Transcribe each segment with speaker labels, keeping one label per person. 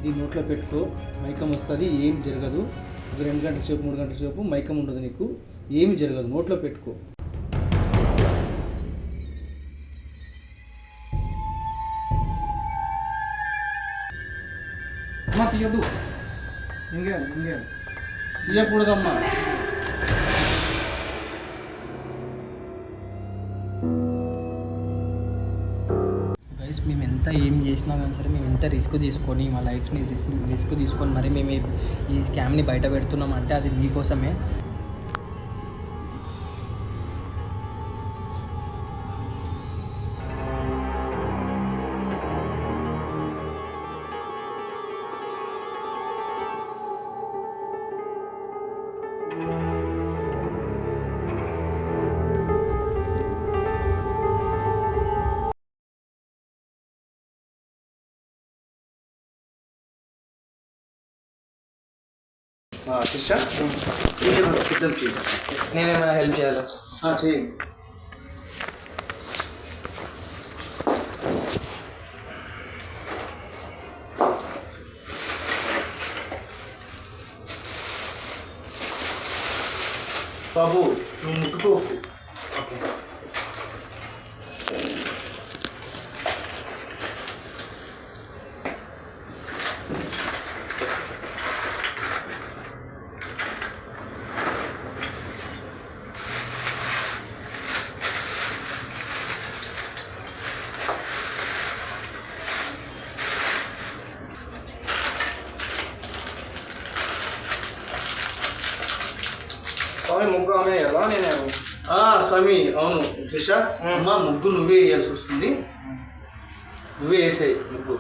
Speaker 1: ఇది నోట్లో పెట్టుకో, మైకం వస్తుంది, ఏం జరగదు. ఒక 2 గంటల సేపు 3 గంటల సేపు మైకం ఉండదు, నీకు ఏమి జరగదు. నోట్లో పెట్టుకో. అమ్మా తీయద్దు, ఇంకేయాలి తీయకూడదమ్మా. గైస్, మేము ఎంత ఏం చేసినా కానీ సరే, మేము ఎంత రిస్క్ తీసుకొని మా లైఫ్ని రిస్క్ తీసుకొని మరి మేము ఈ స్కామ్ని బయట పెడుతున్నాం అంటే అది మీకోసమే.
Speaker 2: సిస్టర్ సిద్ధం చేయండి.
Speaker 1: నేనేమైనా హెల్ప్ చేయాలా?
Speaker 2: చేయండి. బాబు నువ్వు ముట్టుకోకు. ఓకే.
Speaker 1: స్వామి ముగ్గు ఆమె ఎలా? నేను
Speaker 2: స్వామి అవును శిష, అమ్మ ముగ్గు నువ్వే వేయాల్సి వస్తుంది. నువ్వే వేసాయి ముగ్గు.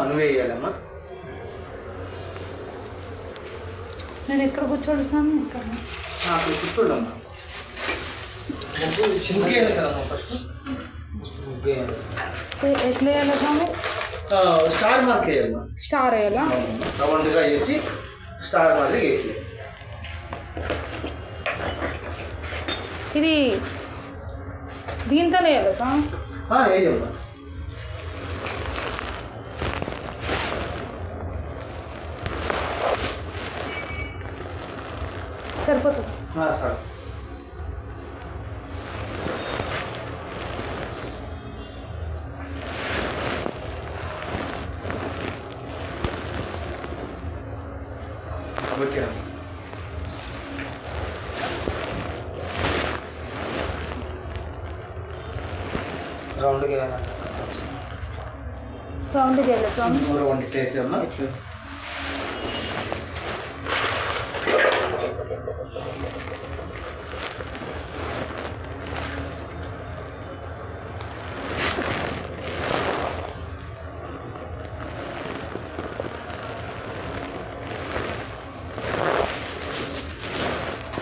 Speaker 2: నువ్వే వేయాలమ్మా.
Speaker 3: నేను ఎక్కడ కూర్చోడు స్వామి? ఇక్కడ
Speaker 2: అక్కడ కూర్చోడమ్మా. ముగ్గు చిన్నగా వేయాలి కదమ్మా. ఫస్ట్ ముగ్గు వేయాలి.
Speaker 3: ఎట్లా వేయాలి స్వామి?
Speaker 2: స్టార్ మార్క్ వేయాలమ్మా.
Speaker 3: స్టార్ వేయాలా?
Speaker 2: రౌండ్గా వేసి స్టార్ మార్క్ వేసి.
Speaker 3: ఇది దీంతోనే వేయాలి స్వామి?
Speaker 2: వేయమ్మా.
Speaker 3: సరిపోతుంది.
Speaker 2: Sir okay.
Speaker 1: రౌండ్కి వేయాలా?
Speaker 3: రౌండ్కి వేయాలి స్వామి?
Speaker 2: రౌండ్ వేసేమ్మా.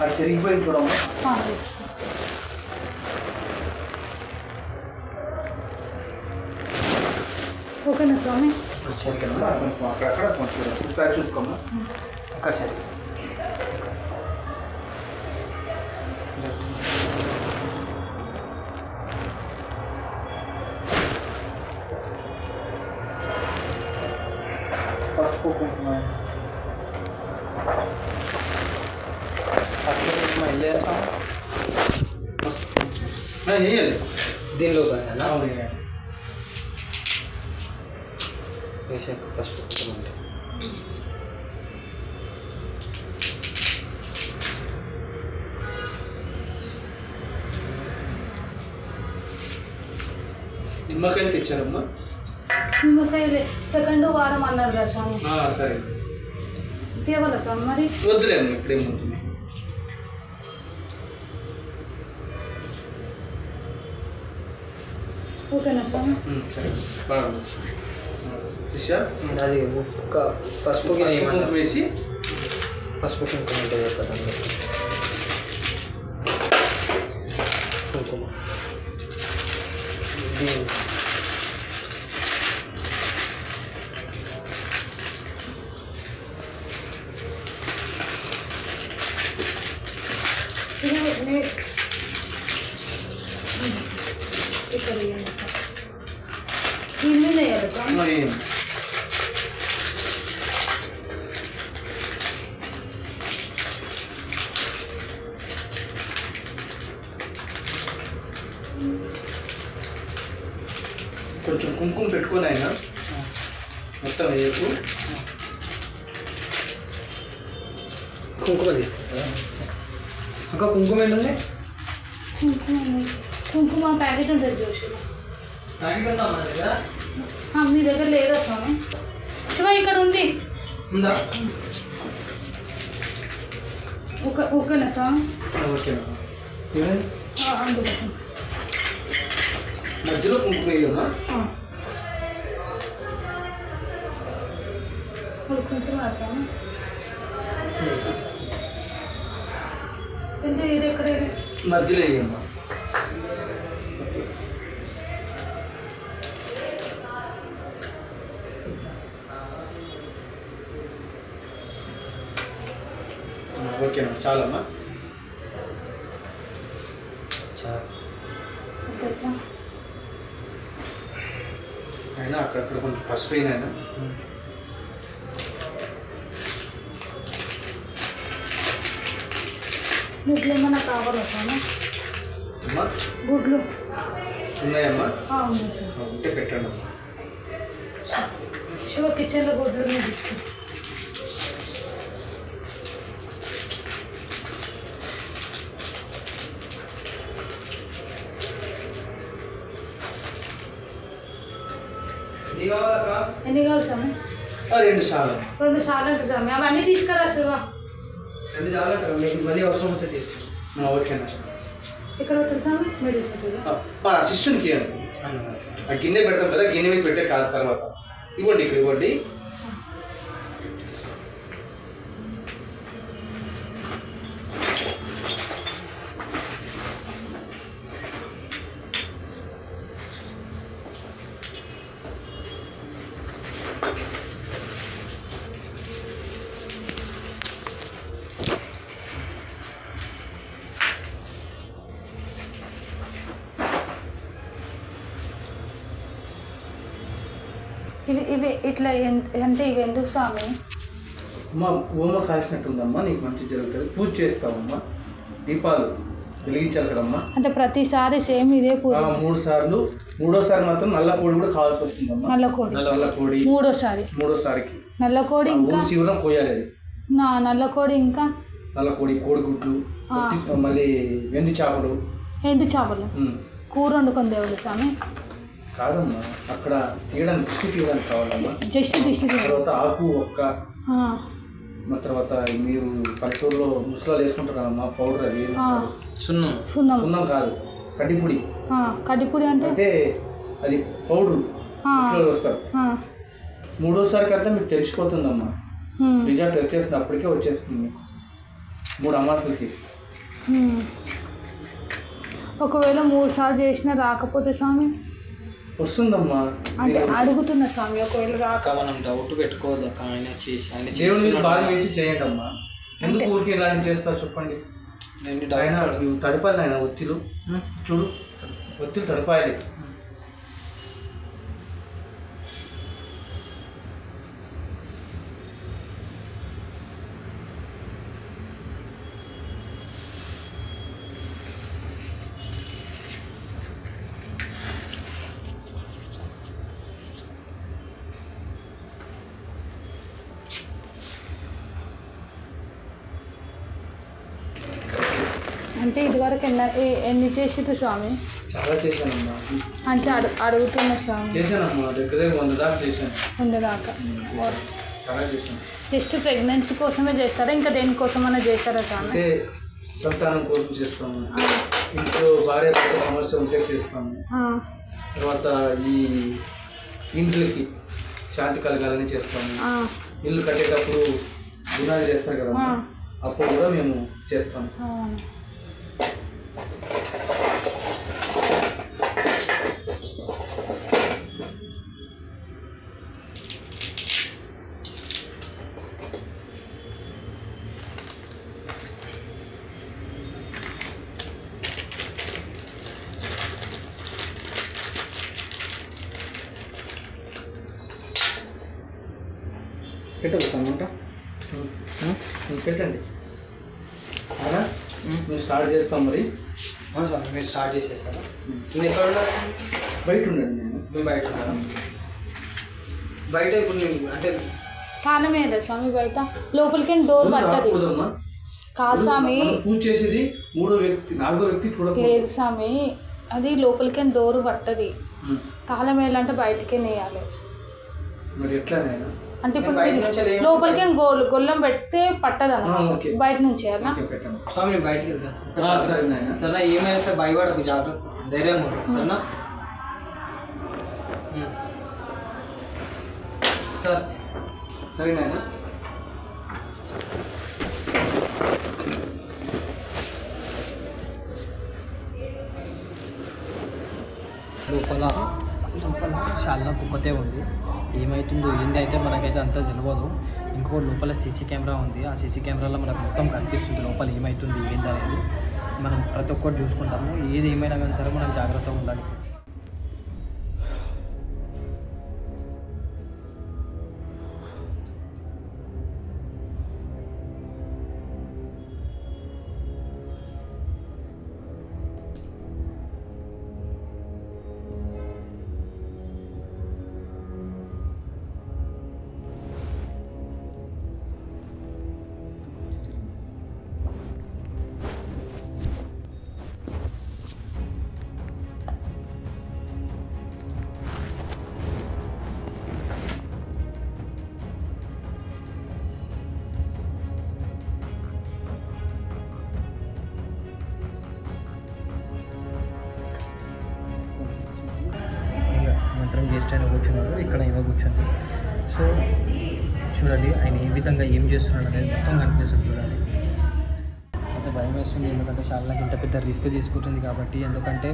Speaker 2: అది జరిగిపోయింది చూడమ్మా.
Speaker 3: ఓకేనా స్వామి?
Speaker 2: సరిగ్గా కొంచెం అక్కడక్కడ కొంచెం ఒకసారి చూసుకోమ్మా. అక్కడ సరే. పసుపు కుంకుమ వేయాలి.
Speaker 1: దీనిలో
Speaker 2: వేయాలి.
Speaker 1: వేసే పసుపు కుంకుమ
Speaker 2: నిమ్మకాయలు తెచ్చారమ్మా.
Speaker 3: నిమ్మకాయలే సెకండ్ వారం అన్నారు కదా స్వామి?
Speaker 2: సరే
Speaker 3: తేవాలా స్వామి మరి?
Speaker 2: వద్దులేమ్మా, ఇప్పుడేమవుతుంది.
Speaker 3: ఓకేనా స్వామి?
Speaker 2: సరే బాగా శిష్య
Speaker 1: అది ఒక్క పసుపుకి
Speaker 2: వేసి
Speaker 1: పసుపు కుంకుమ అంటే చెప్పదండి. కుంకుమ దీని
Speaker 3: ఇక్కడ దీని మీద వేయాలి స్వామి.
Speaker 2: వేయండి. కొంచెం కుంకుమ పెట్టుకొని ఆయన మొత్తం వేయకు.
Speaker 1: కుంకుమ తీసుకుంటారా? ఇంకా కుంకుమ ఏంటండి?
Speaker 3: కుంకుమ ప్యాకెట్ ఉంటుంది చూసి.
Speaker 1: ప్యాకెట్ ఉందా మన దగ్గర?
Speaker 3: మీ దగ్గర లేదా స్వామి? శివ ఇక్కడ ఉంది.
Speaker 1: ఉందా?
Speaker 3: ఓకేనా స్వామి?
Speaker 2: ఓకేనా?
Speaker 3: అందులో
Speaker 2: మధ్యలో కుంకుమ వేయమ్మా.
Speaker 3: కుంకుమ స్వామి. ఎంత ఇది ఎక్కడ?
Speaker 2: మధ్యలో వేయమ్మా. ఓకేనా? చాలమ్మా. అయినా అక్కడక్కడ కొంచెం పసుపు అయినా
Speaker 3: గుడ్లు ఏమన్నా కావాలా స్వామి?
Speaker 2: అమ్మా
Speaker 3: గుడ్లు
Speaker 2: ఉన్నాయమ్మా?
Speaker 3: ఉంది సార్.
Speaker 2: ఉంటే పెట్టండి అమ్మా.
Speaker 3: శివ కిచెన్లో గుడ్లు తీసుకు. ఎన్ని కావాలి స్వామి?
Speaker 2: 2 సార్లు.
Speaker 3: 2 సార్లు అంటే స్వామి అవన్నీ తీసుకురా శివ.
Speaker 1: 2 చాలంటారా? మీకు మళ్ళీ అవసరం వస్తే తీసుకుంటాం.
Speaker 2: ఓకేనా?
Speaker 3: ఇక్కడ స్వామి మీరు తీసుకుంటారా?
Speaker 2: శిష్యునికి ఆ గిన్నె పెడతాం కదా, గిన్నె మీద పెట్టే కాదు తర్వాత ఇవ్వండి. ఇక్కడ ఇవ్వండి.
Speaker 3: ఇవి ఇట్లా అంటే ఇవి ఎందుకు స్వామి?
Speaker 2: అమ్మా ఓమ కాల్చినట్టుందమ్మా, నీకు మంచి జరుగుతుంది. పూజ చేస్తామమ్మా. దీపాలు వెలిగించాలి కదమ్మా.
Speaker 3: అంటే ప్రతిసారి సేమ్ ఇదే పూజ?
Speaker 2: 3 సార్లు. 3వసారి మాత్రం నల్ల కోడి కూడా కావాల్సి వస్తుందమ్మా.
Speaker 3: నల్ల కోడి
Speaker 2: 3వసారికి
Speaker 3: నల్ల కోడి ఇంకా
Speaker 2: శివరం కోయాలి. అది
Speaker 3: నల్ల కోడి ఇంకా
Speaker 2: నల్ల కోడి, కోడిగుడ్లు, మళ్ళీ ఎండు చేపలు.
Speaker 3: ఎండు చేపలు కూర వండుకొని దేవుడు స్వామి?
Speaker 2: కాదమ్మా, అక్కడ తీయడానికి దిష్టి తీయడానికి కావాలమ్మా.
Speaker 3: దిష్టి
Speaker 2: తర్వాత ఆకు ఒక్క, తర్వాత మీరు పల్లెటూరులో ముసలాలు వేసుకుంటారు కదమ్మా పౌడర్. అది సున్నం కాదు, కడ్డిపొడి.
Speaker 3: కడ్డిపొడి అంటే
Speaker 2: అది పౌడర్ ముసలాలు వస్తారు. 3వసారికి అంతా మీకు తెలిసిపోతుందమ్మా. రిజల్ట్ వచ్చేస్తుంది, అప్పటికే వచ్చేస్తుంది మీకు 3 అమావాస్యలకి.
Speaker 3: ఒకవేళ 3 సార్లు చేసినా రాకపోతే స్వామి?
Speaker 2: వస్తుందమ్మా.
Speaker 3: అంటే అడుగుతున్నా స్వామి, ఒకవేళ రాక
Speaker 1: మనం డౌట్ పెట్టుకోవద్దు. ఆయన
Speaker 2: దేవుని మీద బాగా వేసి చేయండి అమ్మా. ఎందుకు ఊరికి ఇలాంటి చేస్తా చెప్పండి. ఆయన తడిపాలి, ఆయన ఒత్తిలు చూడు, ఒత్తిలు తడిపాలి.
Speaker 3: అంటే ఇదివరకు ఎన్ని చేసేది స్వామి?
Speaker 2: చాలా చేశానమ్మా.
Speaker 3: అంటే అడుగుతున్నా స్వామి.
Speaker 2: చేశానమ్మా, దగ్గర 100 దాకా చేశాను.
Speaker 3: 100 దాకా
Speaker 2: చాలా చేశాను.
Speaker 3: జస్ట్ ప్రెగ్నెన్సీ కోసమే చేస్తారా, ఇంకా దేనికోసమైనా చేస్తారా స్వామి?
Speaker 2: అంటే సంతానం కోసం చేస్తాము, ఇంట్లో భార్య సమస్య ఉంటే చేస్తాము, తర్వాత ఈ ఇంట్లకి శాంతి కలగాలని చేస్తాము, ఇల్లు కట్టేటప్పుడు గుణాలు చేస్తారు కదా, అప్పుడు కూడా మేము చేస్తాము. పెట్టదు సమంట పెట్టండి అవునా మేము స్టార్ట్ చేస్తాం మరి.
Speaker 1: సార్ మీరు స్టార్ట్ చేసేస్తారా? నేను ఎక్కడ ఉన్నారు?
Speaker 2: బయట ఉండండి.
Speaker 1: మేము బయట ఉన్నాను. బయట ఇప్పుడు నేను అంటే
Speaker 3: తాళమే లేదా స్వామి బయట? లోపలికి డోర్ పట్టది కాదు స్వామి.
Speaker 2: పూజ చేసేది మూడో వ్యక్తి, నాలుగో వ్యక్తి చూడలేదు.
Speaker 3: లేదు స్వామి, అది లోపలికి డోర్ పట్టది. తాళం వేయాలంటే బయటకే వేయాలి.
Speaker 2: మరి ఎట్లానైనా
Speaker 3: అంటే ఇప్పుడు లోపలికి గొల్లం పెడితే పట్టదు అన్న, బయట నుంచి వేయాలా?
Speaker 1: స్వామి నేను బయటకి వెళ్తాను. సరేనా? ఏమైనా సార్ భయపడకు, జాగ్రత్త, ధైర్యం సరేనా? సార్
Speaker 2: సరేనా?
Speaker 1: లోపల చాలా కుక్కతే ఉంది. ఏమవుతుందో ఏంది అయితే మనకైతే అంతా తెలియదు. ఇంకో లోపల సీసీ కెమెరా ఉంది. ఆ సీసీ కెమెరాలో మనకు మొత్తం కనిపిస్తుంది లోపల ఏమవుతుంది ఏంది అనేది. మనం ప్రతి ఒక్కటి చూసుకుంటాము. ఏది ఏమైనా కానీ సరే మనం జాగ్రత్తగా ఉండాలి. మంత్రం గెస్ట్ అయినా కూర్చున్నాడు, ఇక్కడ ఏమో కూర్చుంది. సో చూడండి ఆయన ఏ విధంగా ఏం చేస్తున్నాడు అనేది మొత్తం కనిపిస్తుంది. చూడండి అయితే భయం వేస్తుంది, ఎందుకంటే చాలా నాకు ఇంత పెద్ద రిస్క్ తీసుకుంటుంది కాబట్టి. ఎందుకంటే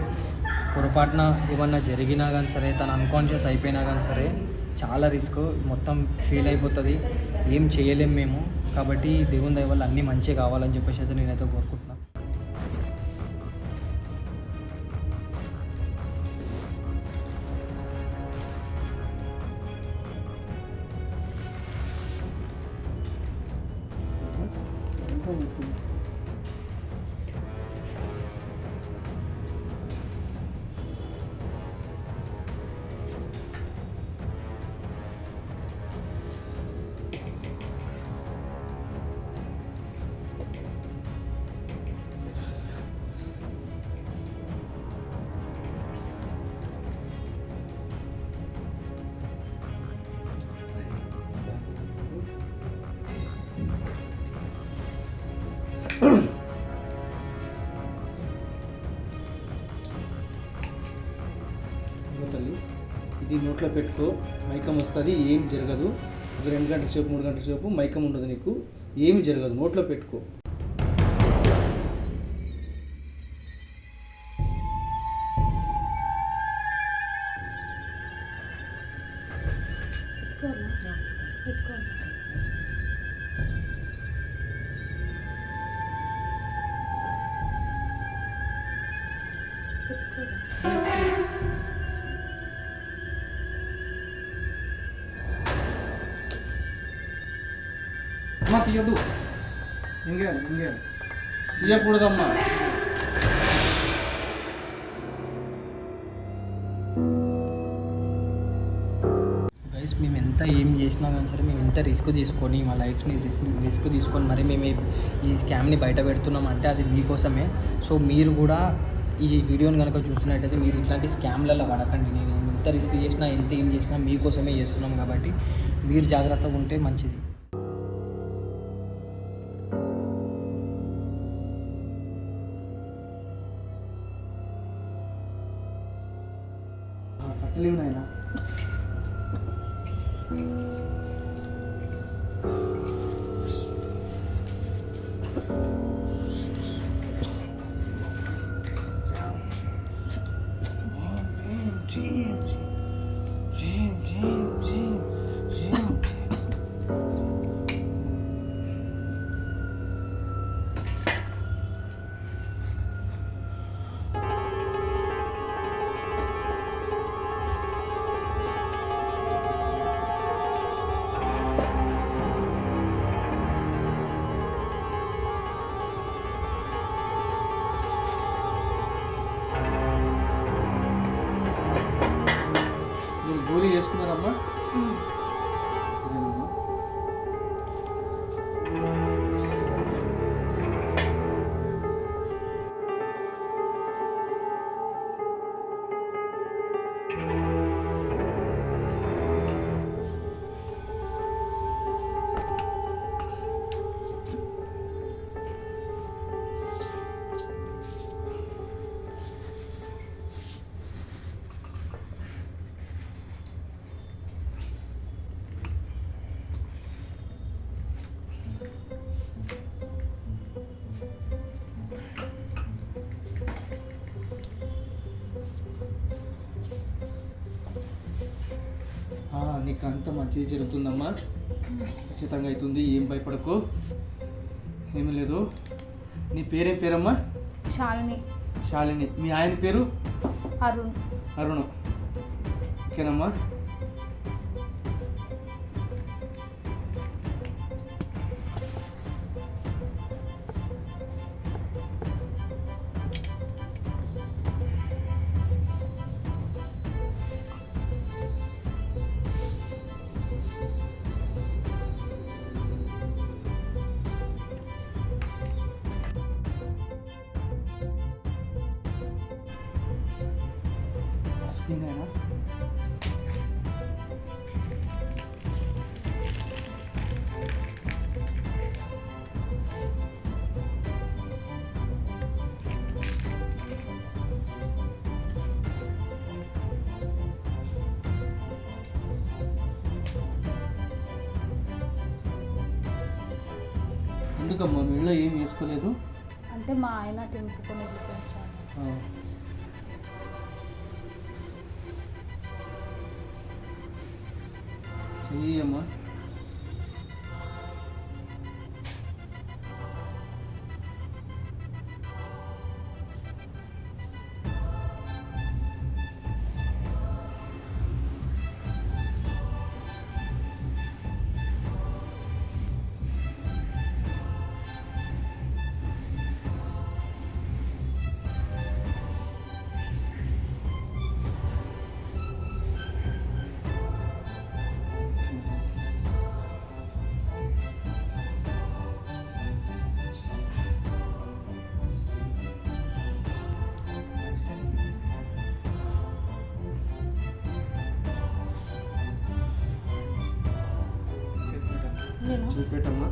Speaker 1: పొరపాటున ఏమన్నా జరిగినా కానీ సరే, తను అన్కాన్షియస్ అయిపోయినా కానీ సరే చాలా రిస్క్, మొత్తం ఫెయిల్ అయిపోతుంది, ఏం చేయలేం మేము. కాబట్టి దేవుని దయ వల్ల అన్నీ మంచిగా కావాలని చెప్పేసి అయితే నేనైతే కోరుకుంటున్నాను.
Speaker 2: తల్లి ఇది నోట్లో పెట్టుకో, మైకం వస్తుంది, ఏం జరగదు. ఒక 2 గంటల సేపు 3 గంటల సేపు మైకం ఉండదు, నీకు ఏమి జరగదు. నోట్లో పెట్టుకో. అమ్మా తీయద్దు, ఇంకేయాలి తీయకూడదమ్మా. గైస్ మేము ఎంత ఏం చేసినా కానీ సరే మేము ఎంత రిస్క్ తీసుకొని మా లైఫ్ని రిస్క్ తీసుకొని మరి మేము ఈ స్కామ్ని బయట పెడుతున్నాం అంటే అది మీకోసమే. సో మీరు కూడా ఈ వీడియోని కనుక చూస్తున్నట్టయితే మీరు ఇట్లాంటి స్కామ్లలో పడకండి. నేను ఎంత రిస్క్ చేసినా ఎంత ఏం చేసినా మీకోసమే చేస్తున్నాం కాబట్టి మీరు జాగ్రత్తగా ఉంటే మంచిది. కట్టలేము నాయన. మీరు గోళీ చేసుకున్నారమ్మా? ఇదేనమ్మా. నీకు అంత మంచిగా జరుగుతుందమ్మా, ఖచ్చితంగా అవుతుంది, ఏం భయపడకు, ఏమీ లేదు. నీ పేరేం పేరమ్మా?
Speaker 3: శాలిని.
Speaker 2: శాలిని. మీ ఆయన పేరు?
Speaker 3: అరుణ్.
Speaker 2: అరుణ్. ఓకేనమ్మా. స్క్రీనేనా? ఎందుకమ్మా మెళ్ళో ఏం వేసుకోలేదు?
Speaker 3: అంటే మా ఆయన తెంపుకొని వెళ్ళిపోయాడు.
Speaker 2: చెయ్యమ్మా. చూపెట్టమ్మా.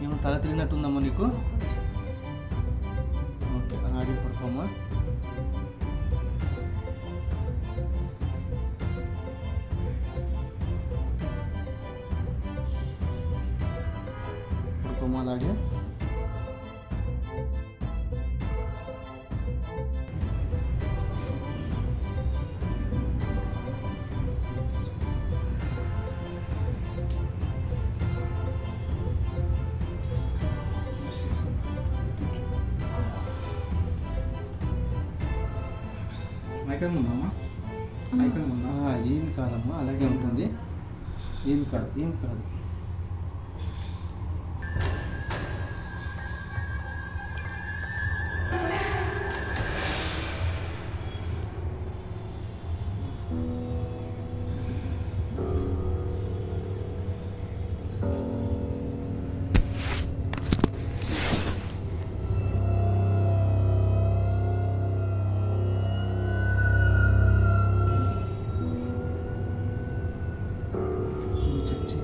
Speaker 2: ఏమో తల తిరిగినట్టుందమ్మా నీకు? ఓకే, అలాగే పడుకోమ్మా. పడుకోమ్మా అలాగే. మైకంగా ఉందమ్మా? మైకంగా ఉందా? ఏమి కాదమ్మా, అలాగే ఉంటుంది, ఏమి కాదు, ఏమి కాదు. చెక్ చేయి.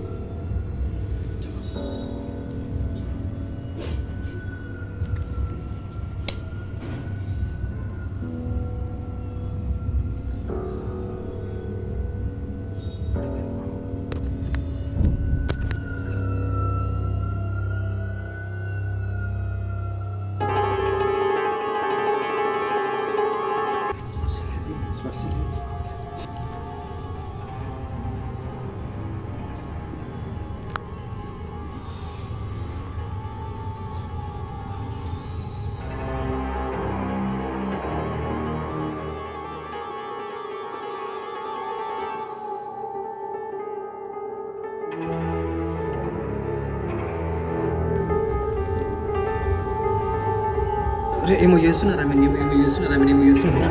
Speaker 1: ఏమో చేస్తున్నారు, ఏమో చేస్తున్నారు, ఏమో చేస్తున్నారు.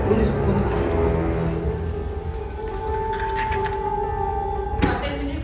Speaker 1: ఫోన్ తీసుకో, ఫోన్ తీసుకో.